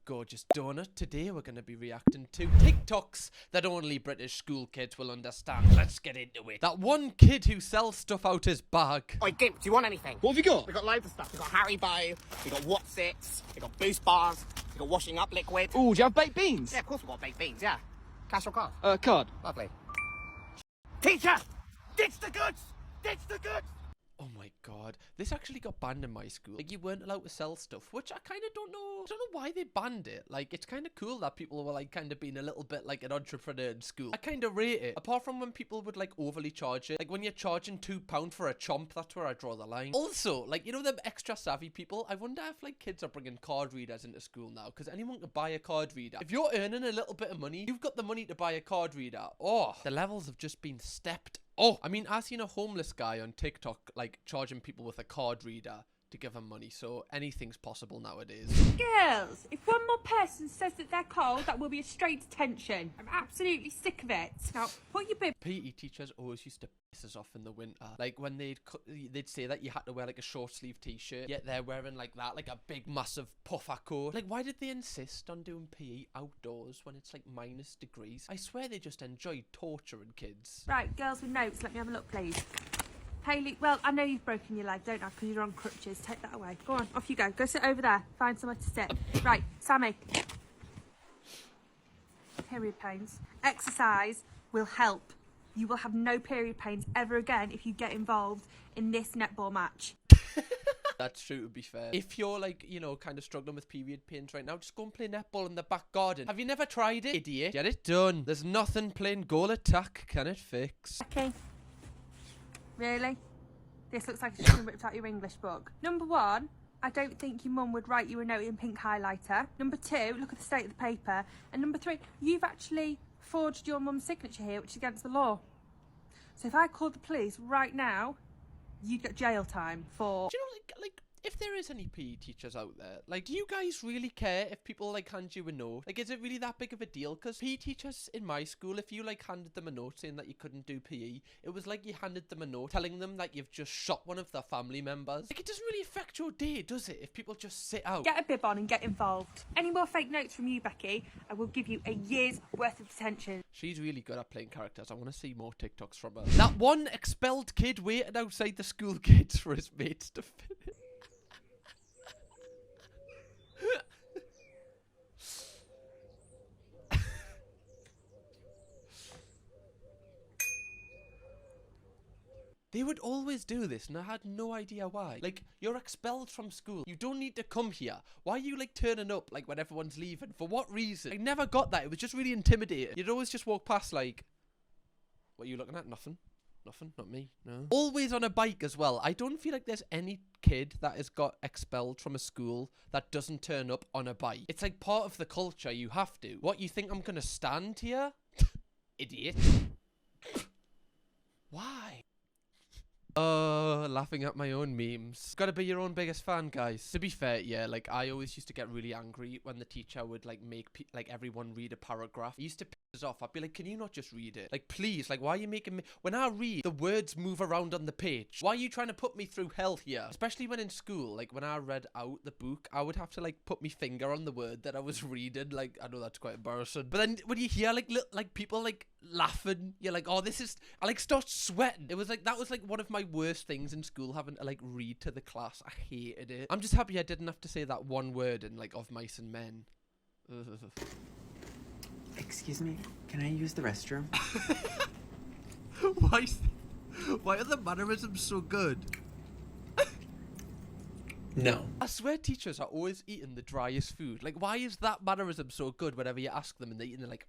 gorgeous donut. Today we're going to be reacting to TikToks that only British school kids will understand. Let's get into it. That one kid who sells stuff out his bag. Oi, Gimp, do you want anything? What have you got? We got loads of stuff. We got Haribo, we got Whatsits, we got Boost Bars, we got washing up liquid. Oh, do you have baked beans? Yeah, of course we got baked beans, yeah. Cash or card? Card. Lovely. Teacher! Ditch the goods! Ditch the goods! Oh my god, this actually got banned in my school. Like, you weren't allowed to sell stuff, which I kind of don't know. I don't know why they banned it. Like, it's kind of cool that people were like kind of being a little bit like an entrepreneur in school. I kind of rate it. Apart from when people would like overly charge it. Like when you're charging £2 for a chomp, that's where I draw the line. Also, like, you know them extra savvy people? I wonder if like kids are bringing card readers into school now, because anyone can buy a card reader. If you're earning a little bit of money, you've got the money to buy a card reader. Oh, the levels have just been stepped. Oh, I mean, I've seen a homeless guy on TikTok, like, charging people with a card reader to give them money, so anything's possible nowadays. Girls, if one more person says that they're cold, that will be a straight detention. I'm absolutely sick of it. Now, put your bib. PE teachers always used to piss us off in the winter. Like, when they'd say that you had to wear, like, a short-sleeve t-shirt, yet they're wearing, like, that, like, a big, massive puffer coat. Like, why did they insist on doing PE outdoors when it's, like, -degrees? I swear they just enjoyed torturing kids. Right, girls with notes, let me have a look, please. Hayley, well, I know you've broken your leg, don't I? Because you're on crutches. Take that away. Go on, off you go. Go sit over there. Find somewhere to sit. Right, Sammy. Period pains. Exercise will help. You will have no period pains ever again if you get involved in this netball match. That's true, to be fair. If you're, like, you know, kind of struggling with period pains right now, just go and play netball in the back garden. Have you never tried it, idiot? Get it done. There's nothing playing goal attack can it fix. Okay. Really? This looks like it's just been ripped out your English book. Number one, I don't think your mum would write you a note in pink highlighter. Number two, look at the state of the paper. And number three, you've actually forged your mum's signature here, which is against the law. So if I called the police right now, you'd get jail time for... Do you know, like, if there is any PE teachers out there, like, do you guys really care if people, like, hand you a note? Like, is it really that big of a deal? Because PE teachers in my school, if you, like, handed them a note saying that you couldn't do PE, it was like you handed them a note telling them that you've just shot one of their family members. Like, it doesn't really affect your day, does it, if people just sit out? Get a bib on and get involved. Any more fake notes from you, Becky, I will give you a year's worth of detention. She's really good at playing characters. I want to see more TikToks from her. That one expelled kid waited outside the school gates for his mates to finish. They would always do this, and I had no idea why. Like, you're expelled from school. You don't need to come here. Why are you, like, turning up, like, when everyone's leaving? For what reason? I never got that. It was just really intimidating. You'd always just walk past, like... What are you looking at? Nothing. Nothing. Not me. No. Always on a bike as well. I don't feel like there's any kid that has got expelled from a school that doesn't turn up on a bike. It's, like, part of the culture. You have to. What, you think I'm gonna stand here? Idiot. Why? Oh, laughing at my own memes. Gotta be your own biggest fan, guys. To be fair, yeah, like, I always used to get really angry when the teacher would, like, make, like, everyone read a paragraph. It used to piss us off. I'd be like, can you not just read it? Like, please, like, why are you making me... When I read, the words move around on the page. Why are you trying to put me through hell here? Especially when in school, like, when I read out the book, I would have to, like, put my finger on the word that I was reading. Like, I know that's quite embarrassing. But then when you hear, like, people, like, laughing, you're like, oh, this is... I, like, start sweating. It was, like, that was, like, one of my worst things in school, having to, like, read to the class. I hated it. I'm just happy I didn't have to say that one word in, like, Of Mice and Men. Ugh. Excuse me, can I use the restroom? Why are the mannerisms so good? No. I swear teachers are always eating the driest food. Like, why is that mannerism so good whenever you ask them and they're eating, like...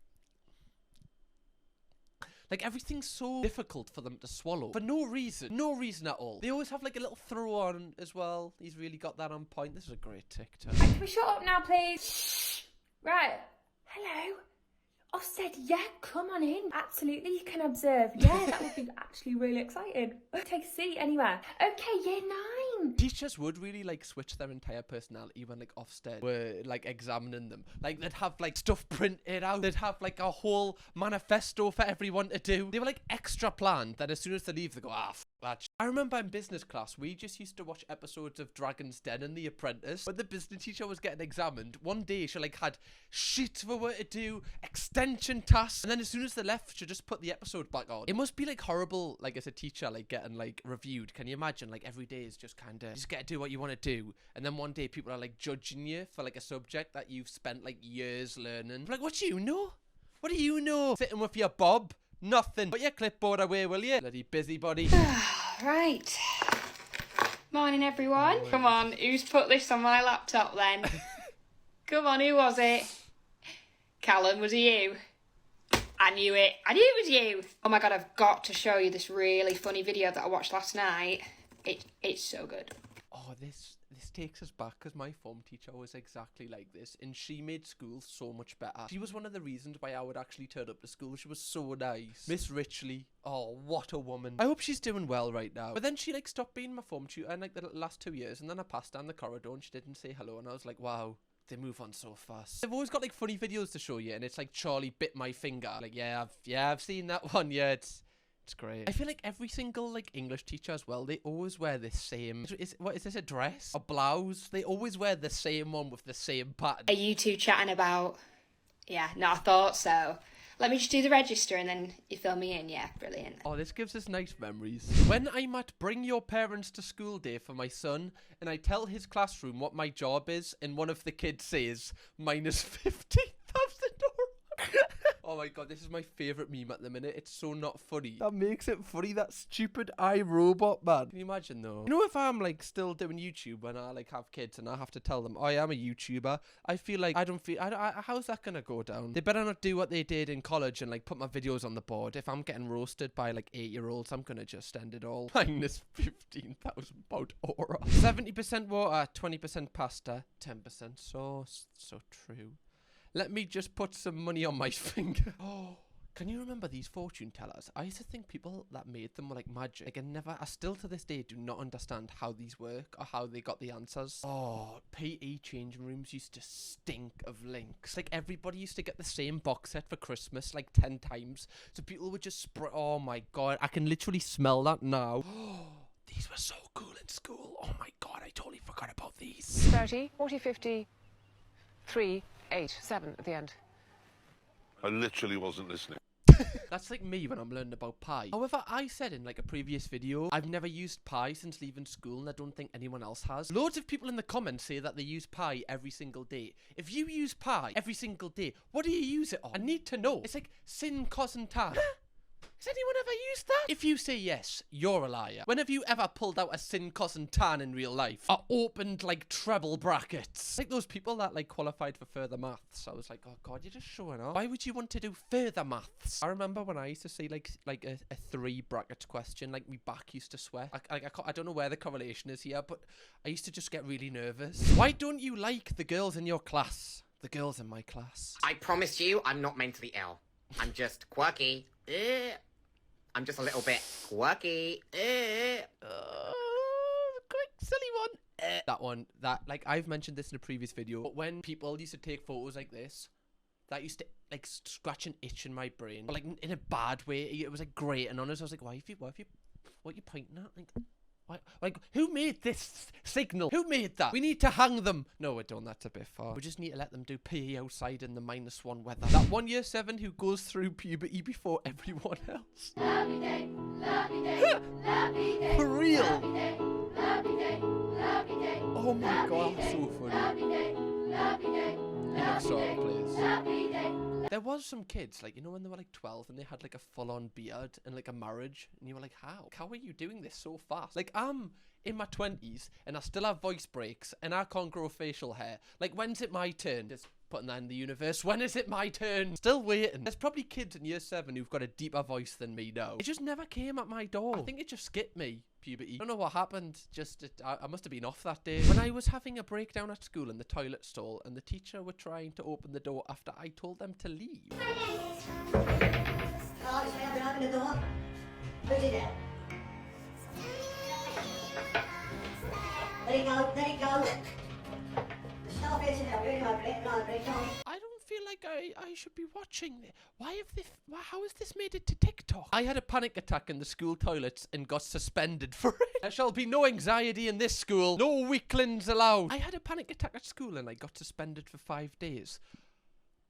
Like, everything's so difficult for them to swallow. For no reason. No reason at all. They always have, like, a little throw on as well. He's really got that on point. This is a great TikTok. Can we shut up now, please? Right. Hello. Ofsted, yeah, come on in. Absolutely, you can observe. Yeah, that would be actually really exciting. Take a seat anywhere. Okay, year 9. Teachers would really, like, switch their entire personality when, like, Ofsted were, like, examining them. Like, they'd have, like, stuff printed out. They'd have, like, a whole manifesto for everyone to do. They were, like, extra planned that as soon as they leave, they go, that. I remember in business class, we just used to watch episodes of Dragon's Den and The Apprentice. When the business teacher was getting examined, one day she like had shit for her to do, extension tasks, and then as soon as they left, she just put the episode back on. It must be like horrible, like as a teacher, like getting like reviewed. Can you imagine? Like every day is just kind of, just get to do what you want to do, and then one day people are like judging you for like a subject that you've spent like years learning. Like, what do you know? What do you know? Sitting with your bob? Nothing. Put your clipboard away, will you? Bloody busybody. Right. Morning, everyone. Come on, who's put this on my laptop then? Come on, who was it? Callum, was it you? I knew it. I knew it was you. Oh my god, I've got to show you this really funny video that I watched last night. It's so good. Oh, this takes us back because my form teacher was exactly like this, and she made school so much better. She was one of the reasons why I would actually turn up to school. She was so nice. Miss Richley. Oh, what a woman. I hope she's doing well right now. But then she like stopped being my form tutor in like the last 2 years, and then I passed down the corridor and she didn't say hello, and I was like, wow. They move on so fast. They've always got like funny videos to show you, and it's like Charlie bit my finger. Like, yeah, I've seen that one. Yeah, it's great. I feel like every single like English teacher as well, they always wear the same. What is this, a dress? A blouse? They always wear the same one with the same pattern. Are you two chatting about? Yeah, no, I thought so. Let me just do the register and then you fill me in. Yeah, brilliant. Oh, this gives us nice memories. When I'm at bring your parents to school day for my son, and I tell his classroom what my job is, and one of the kids says, minus 50,000 euros. Oh my god, this is my favourite meme at the minute. It's so not funny. That makes it funny, that stupid iRobot, man. Can you imagine though? You know, if I'm like still doing YouTube when I like have kids and I have to tell them, oh, I am a YouTuber, I feel like how's that gonna go down? They better not do what they did in college and like put my videos on the board. If I'm getting roasted by like 8-year-olds, I'm gonna just end it all. Minus 15,000 pound aura. 70% water, 20% pasta, 10% sauce. So true. Let me just put some money on my finger. Oh, can you remember these fortune tellers? I used to think people that made them were like magic. I still to this day do not understand how these work or how they got the answers. Oh, PE changing rooms used to stink of links. Like everybody used to get the same box set for Christmas like 10 times. So people would just oh my god, I can literally smell that now. These were so cool in school. Oh my god, I totally forgot about these. 30, 40, 50, 3, 8, 7 at the end. I literally wasn't listening. That's like me when I'm learning about pi. However, I said in like a previous video, I've never used pi since leaving school, and I don't think anyone else has. Loads of people in the comments say that they use pi every single day. If you use pi every single day, what do you use it on? I need to know. It's like sin, cos and tan. Has anyone ever used that? If you say yes, you're a liar. When have you ever pulled out a sin, cos and tan in real life? Or opened like treble brackets? Like those people that like qualified for further maths. I was like, oh god, you're just showing off. Why would you want to do further maths? I remember when I used to say like a 3 brackets question, like my back used to sweat. I don't know where the correlation is here, but I used to just get really nervous. Why don't you like the girls in your class? The girls in my class. I promise you, I'm not mentally ill. I'm just quirky. I'm just a little bit quirky. Quick, silly one. That one, like I've mentioned this in a previous video, but when people used to take photos like this, that used to like scratch an itch in my brain, but like in a bad way. It was like grating on us. I was like, what are you pointing at? Like, who made this signal? Who made that? We need to hang them. No, we're done. That's a bit far. We just need to let them do PE outside in the -1 weather. That 1 year 7 who goes through puberty before everyone else. Lovely day, lovely day, lovely day. For real. Lovely day, lovely day, lovely day. Oh my god, that's so funny. Lovely day, lovely day, lovely day, lovely day. There was some kids, like, you know, when they were like 12 and they had like a full-on beard and like a marriage, and you were like, how are you doing this so fast? Like, I'm in my 20s and I still have voice breaks and I can't grow facial hair. Like, when's it my turn? Just putting that in the universe. When is it my turn? Still waiting. There's probably kids in year 7 who've got a deeper voice than me now. It just never came at my door. I think it just skipped me. Puberty. I don't know what happened. I must have been off that day. When I was having a breakdown at school in the toilet stall and the teacher were trying to open the door after I told them to leave. Open the door. Who's in there? Let it go. The staff isn't there. Really open it. I don't feel like I should be watching this. How has this made it to TikTok? I had a panic attack in the school toilets and got suspended for it. There shall be no anxiety in this school. No weaklings allowed. I had a panic attack at school and I got suspended for 5 days.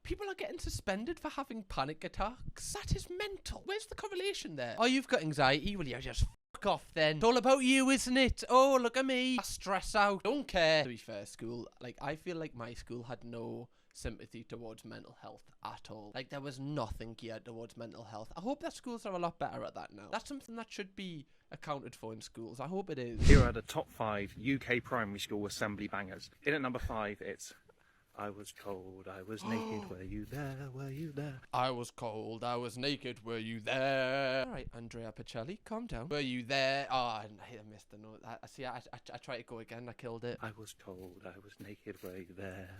People are getting suspended for having panic attacks. That is mental. Where's the correlation there? Oh, you've got anxiety? Well, you just fuck off then. It's all about you, isn't it? Oh, look at me. I stress out. Don't care. To be fair, school, like, I feel like my school had no sympathy towards mental health at all. Like, there was nothing geared towards mental health. I hope that schools are a lot better at that now. That's something that should be accounted for in schools. I hope it is. Here are the top 5 UK primary school assembly bangers. In at number 5, it's I was cold, I was naked, were you there, were you there? I was cold, I was naked, were you there? Alright, Andrea Pacelli, calm down. Were you there? Oh, I missed the note. I tried to go again, I killed it. I was cold, I was naked, were you there?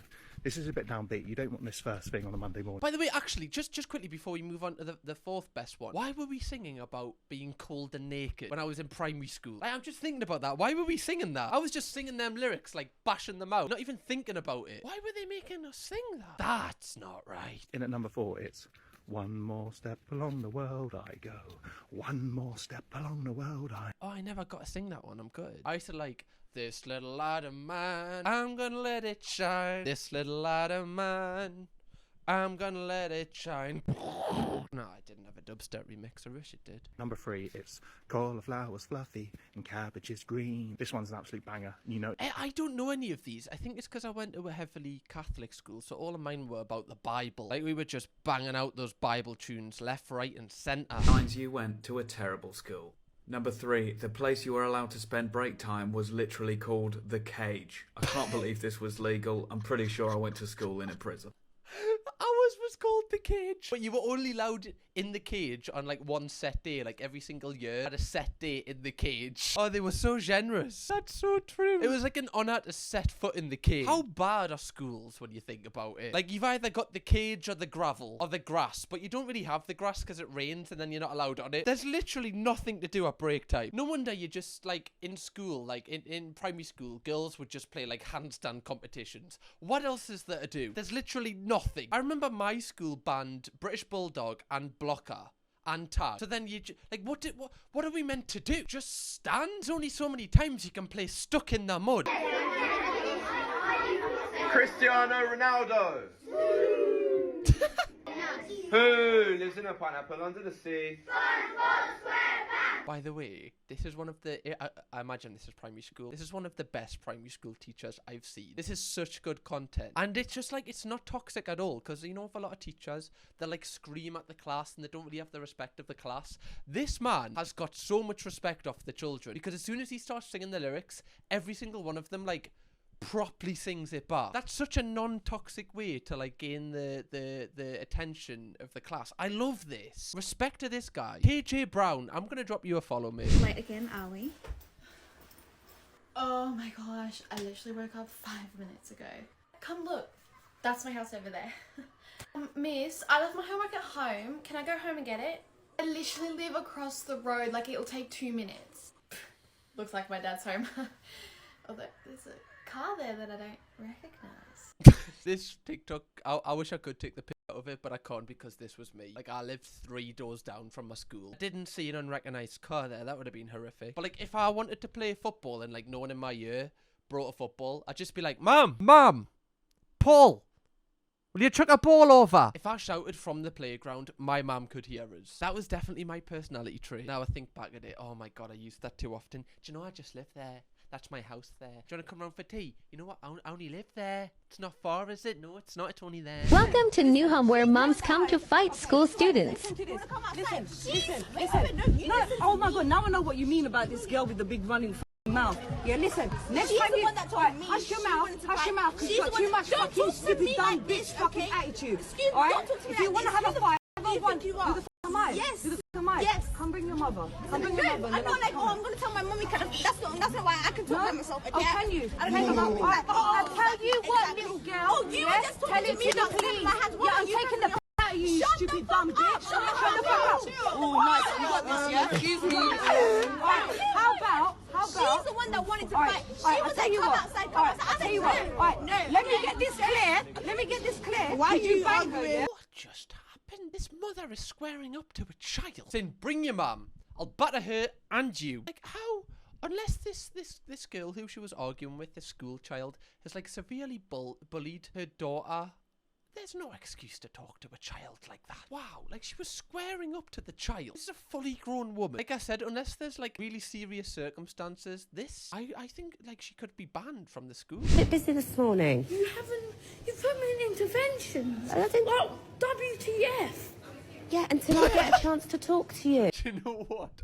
This is a bit downbeat, you don't want this first thing on a Monday morning. By the way, actually, just quickly before we move on to the 4th best one, why were we singing about being cold and naked when I was in primary school? I'm just thinking about that. Why were we singing that? I was just singing them lyrics, like bashing them out, not even thinking about it. Why were they making us sing that? That's not right. In at number 4, it's one more step along the world I go. One more step along the world I... Oh, I never got to sing that one. I'm good. I used to like, this little light of mine, I'm gonna let it shine. This little light of mine, I'm gonna let it shine. No, I didn't have a dubstep remix. I wish it did. Number 3, it's cauliflower's fluffy and cabbage is green. This one's an absolute banger, you know. I don't know any of these. I think it's because I went to a heavily Catholic school, so all of mine were about the Bible. Like, we were just banging out those Bible tunes left, right, and centre. Signs you went to a terrible school. Number 3, the place you were allowed to spend break time was literally called the cage. I can't believe this was legal. I'm pretty sure I went to school in a prison. Ours was called the cage. But you were only allowed in the cage on like one set day. Like every single year had a set day in the cage. Oh, they were so generous. That's so true. It was like an honour to set foot in the cage. How bad are schools when you think about it? Like, you've either got the cage or the gravel or the grass, but you don't really have the grass because it rains and then you're not allowed on it. There's literally nothing to do at break time. No wonder you just, like, in school, like in primary school, girls would just play like handstand competitions. What else is there to do? There's literally nothing. I remember my school banned British Bulldog and Blocker and tag. So then you like, what are we meant to do? Just stand? There's only so many times you can play stuck in the mud. Cristiano Ronaldo. Who lives in a pineapple under the sea? By the way, this is one of the... I imagine this is primary school. This is one of the best primary school teachers I've seen. This is such good content. And it's just like, it's not toxic at all. Because, you know, for a lot of teachers, they like scream at the class and they don't really have the respect of the class. This man has got so much respect of the children. Because as soon as he starts singing the lyrics, every single one of them, like, properly sings it back. That's such a non-toxic way to like gain the attention of the class. I love this. Respect to this guy. KJ Brown, I'm gonna drop you a follow, mate. Late again, are we? Oh my gosh, I literally woke up 5 minutes ago. Come look, that's my house over there. Miss, I left my homework at home. Can I go home and get it? I literally live across the road, like it'll take 2 minutes. Looks like my dad's home. Although there's a car there that I don't recognize. This TikTok, I wish I could take the picture of it, but I can't because this was me. Like, I lived 3 doors down from my school. I didn't see an unrecognized car there. That would have been horrific. But like, if I wanted to play football and like no one in my year brought a football, I'd just be like, Mum, Paul, will you chuck a ball over? If I shouted from the playground, my mum could hear us. That was definitely my personality trait. Now I think back at it, oh my god, I used that too often. Do you know I just live there? That's my house there. Do you want to come round for tea? You know what? I only live there. It's not far, is it? No, it's not. It's only there. Welcome to New Home, where mums come to fight school students. Listen. No, oh my god, now I know what you mean about this girl with the big running mouth. Yeah, listen. Next time you... Hush your mouth, because you've got too much fucking stupid dumb bitch fucking attitude. Alright? If you want to have a fight, have one. Who the f*** am I? Yes. Who the f*** am I? Yes. Come bring your mother. Come bring your mother. I'm not like, oh, I'm going to tell my mummy, that's not why I can talk by myself. Oh, can you? I tell you what, little girl. Oh, you were just talking to me about police. Yeah, I'm taking the out of you, you stupid dumb bitch. Shut the fuck up. Oh, nice. You got this, yeah? Excuse me. How about... She's the one that wanted to fight. She was like, come outside, come outside. I'll tell you what. Alright, no. Let me get this clear. Why are you angry? What just happened? This mother is squaring up to a child, saying, "Bring your mum. I'll batter her and you." Like, how? Unless this girl who she was arguing with, this school child, has like severely bullied her daughter, there's no excuse to talk to a child like that. Wow, like she was squaring up to the child. This is a fully grown woman. Like I said, unless there's like really serious circumstances, I think like she could be banned from the school. A bit busy this morning. You've put me in intervention. Oh, WTF? Yeah, until I get a chance to talk to you. Do you know what?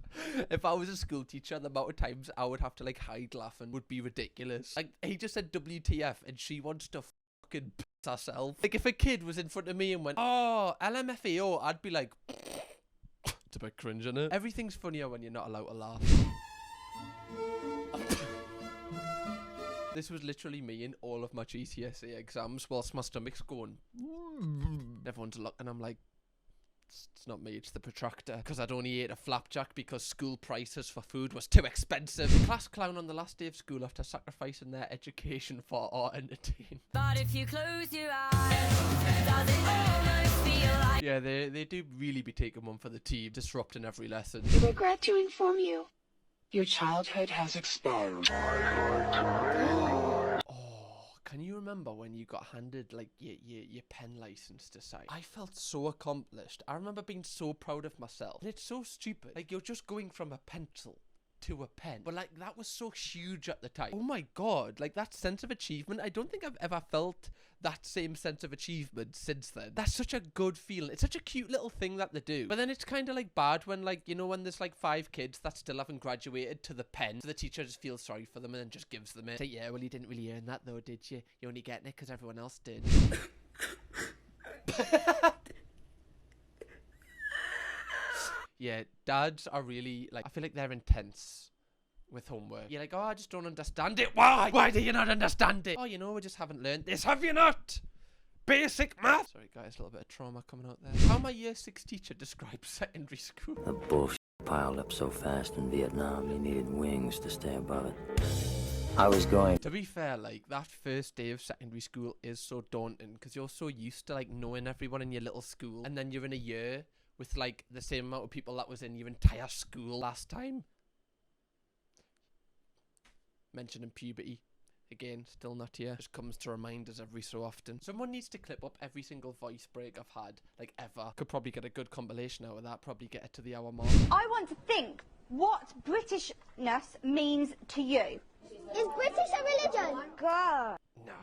If I was a school teacher, the amount of times I would have to like hide laughing would be ridiculous. Like, he just said WTF and she wants to fucking piss herself. Like, if a kid was in front of me and went, "Oh, LMFAO," I'd be like, it's a bit cringe, isn't it? Everything's funnier when you're not allowed to laugh. This was literally me in all of my GCSE exams whilst my stomach's going. Everyone's looking, I'm like, it's not me, it's the Protractor. Because I'd only ate a flapjack because school prices for food was too expensive. The class clown on the last day of school after sacrificing their education for our entertainment. But if you close your eyes, does it almost feel like... Yeah, they do really be taking one for the team, disrupting every lesson. We regret to inform you, your childhood has expired. Can you remember when you got handed like your pen license to sign? I felt so accomplished. I remember being so proud of myself. And it's so stupid. Like, you're just going from a pencil to a pen. But like, that was so huge at the time. Oh my god, like that sense of achievement, I don't think I've ever felt that same sense of achievement since then. That's such a good feeling. It's such a cute little thing that they do. But then it's kind of like bad when, like, you know, when there's like 5 kids that still haven't graduated to the pen, so the teacher just feels sorry for them and then just gives them it. Say, "Yeah, well, you didn't really earn that though, did you? You're only getting it because everyone else did." Yeah, dads are really, like, I feel like they're intense with homework. You're like, "Oh, I just don't understand it." Why? Why do you not understand it? "Oh, you know, we just haven't learned this. Have you not? Basic math." Sorry guys, a little bit of trauma coming out there. How my year 6 teacher describes secondary school. The bullshit piled up so fast in Vietnam, you needed wings to stay above it. I was going... To be fair, like, that first day of secondary school is so daunting because you're so used to, like, knowing everyone in your little school, and then you're in a year with, like, the same amount of people that was in your entire school last time. Mentioning puberty. Again, still not here. Just comes to remind us every so often. Someone needs to clip up every single voice break I've had, like, ever. Could probably get a good compilation out of that. Probably get it to the hour mark. I want to think what Britishness means to you. Is British a religion? God. Nah,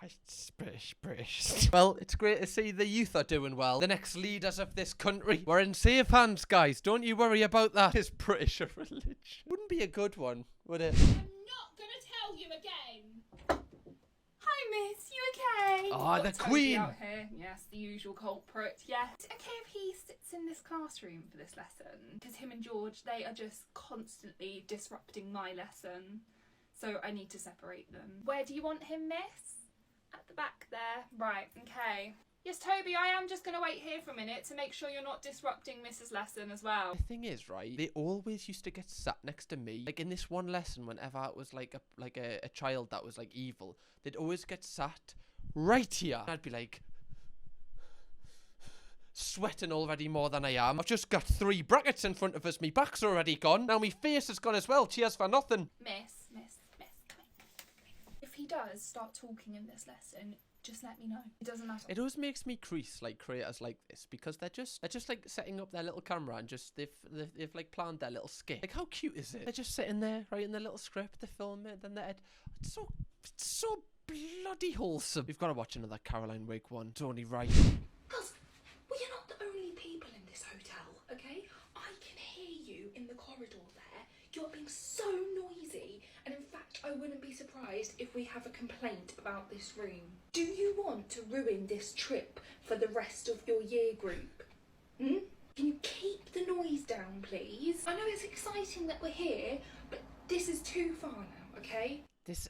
it's British. Well, it's great to see the youth are doing well. The next leaders of this country. We're in safe hands, guys. Don't you worry about that. Is British a religion? Wouldn't be a good one, would it? Not gonna tell you again. Hi, miss. You okay? Oh, the Toby Queen. out here. Yes, the usual culprit. Yes. Okay, if he sits in this classroom for this lesson, because him and George, they are just constantly disrupting my lesson. So I need to separate them. Where do you want him, miss? At the back there. Right, okay. Yes, Toby, I am just going to wait here for a minute to make sure you're not disrupting Mrs. Lesson as well. The thing is, right, they always used to get sat next to me. Like, in this one lesson, whenever it was like a child that was like evil, they'd always get sat right here. I'd be like, sweating already more than I am. I've just got 3 brackets in front of us. Me back's already gone. Now me face is gone as well. Cheers for nothing. Miss, come here. If he does start talking in this lesson, just let me know. It doesn't matter. It always makes me crease, like, creators like this, because they're just like setting up their little camera and just they've like planned their little skit. Like, how cute is it? They're just sitting there writing their little script, they film it, then they it's so bloody wholesome. We've got to watch another Caroline Wake one. It's only right. Because we are not the only people in this hotel, okay? I can hear you in the corridor there. You're being so noisy, and in fact, I wouldn't be surprised if we have a complaint about this room. Do you want to ruin this trip for the rest of your year group? Can you keep the noise down, please? I know it's exciting that we're here, but this is too far now, okay?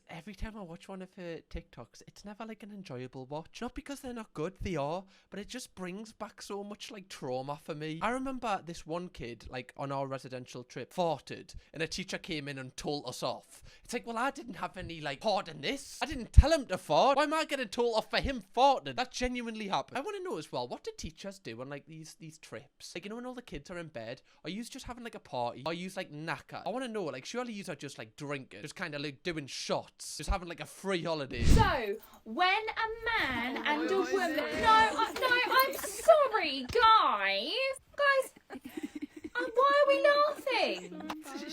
Every time I watch one of her TikToks, it's never like an enjoyable watch. Not because they're not good, they are, but it just brings back so much like trauma for me. I remember this one kid, like on our residential trip, farted, and a teacher came in and told us off. It's like, well, I didn't have any like part in this. I didn't tell him to fart. Why am I getting told off for him farting? That genuinely happened. I want to know as well, what do teachers do on like these trips? Like, you know, when all the kids are in bed, are you just having like a party? Are you like knackered? I want to know, like, surely you are just like drinking, just kind of like doing shots, just having like a free holiday. So, when a man and a woman... No, I'm sorry, guys. Why are we laughing?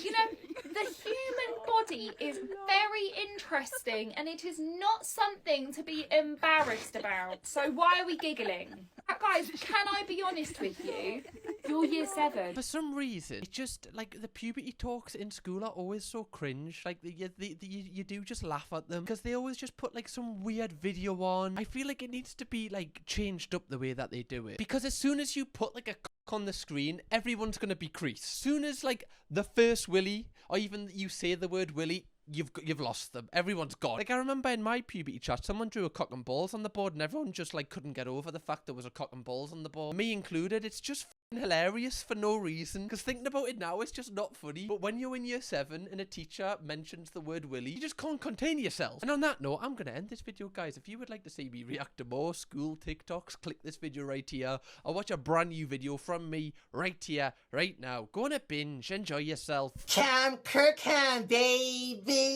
You know, the human body is very interesting and it is not something to be embarrassed about. So why are we giggling? Guys, can I be honest with you? You're year 7. For some reason, it's just like the puberty talks in school are always so cringe. Like you do just laugh at them because they always just put like some weird video on. I feel like it needs to be like changed up the way that they do it, because as soon as you put like a on the screen, everyone's gonna be creased. Soon as like the first willy, or even you say the word willy, you've lost them. Everyone's gone. Like, I remember in my puberty chat, someone drew a cock and balls on the board, and everyone just like couldn't get over the fact there was a cock and balls on the board, me included. It's just f***ing hilarious for no reason, because thinking about it now, it's just not funny. But when you're in year 7 and a teacher mentions the word willy, you just can't contain yourself. And on that note, I'm gonna end this video, guys. If you would like to see me react to more school TikToks, click this video right here, or watch a brand new video from me right here, right now. Go on a binge, enjoy yourself. Kirkham, baby.